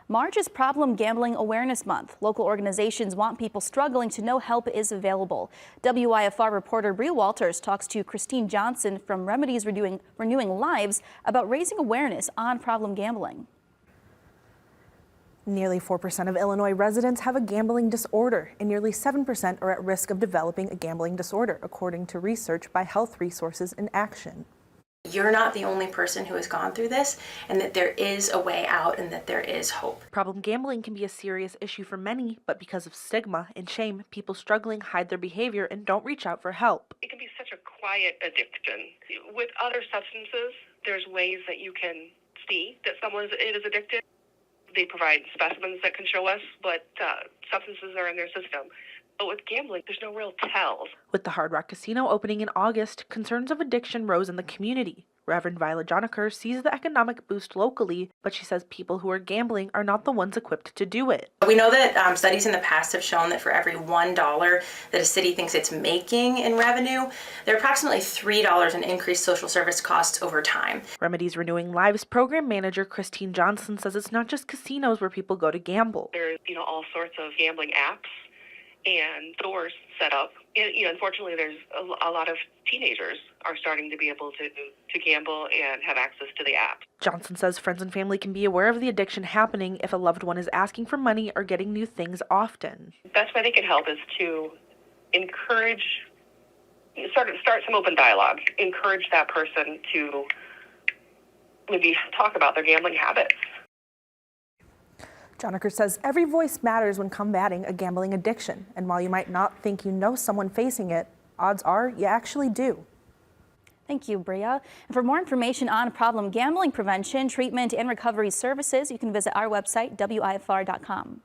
March is Problem Gambling Awareness Month. Local organizations want people struggling to know help is available. WIFR reporter Bria Walters talks to Christine Johnson from Remedies Renewing Lives about raising awareness on problem gambling. Nearly 4% of Illinois residents have a gambling disorder, and nearly 7% are at risk of developing a gambling disorder, according to research by Health Resources in Action. You're not the only person who has gone through this, and that there is a way out and that there is hope. Problem gambling can be a serious issue for many, but because of stigma and shame, people struggling hide their behavior and don't reach out for help. It can be such a quiet addiction. With other substances, there's ways that you can see that someone is addicted. They provide specimens that can show us what substances are in their system. But with gambling, there's no real tells. With the Hard Rock Casino opening in August, concerns of addiction rose in the community. Reverend Violet Jonaker sees the economic boost locally, but she says people who are gambling are not the ones equipped to do it. We know that studies in the past have shown that for every $1 that a city thinks it's making in revenue, there are approximately $3 in increased social service costs over time. Remedies Renewing Lives program manager Christine Johnson says it's not just casinos where people go to gamble. There's all sorts of gambling apps and stores set up. And, unfortunately, there's a lot of teenagers are starting to be able to gamble and have access to the app. Johnson says friends and family can be aware of the addiction happening if a loved one is asking for money or getting new things often. The best way they can help is to start some open dialogue, encourage that person to maybe talk about their gambling habits. Jonaker says every voice matters when combating a gambling addiction, and while you might not think you know someone facing it, odds are you actually do. Thank you, Bria. And for more information on problem gambling prevention, treatment, and recovery services, you can visit our website, WIFR.com.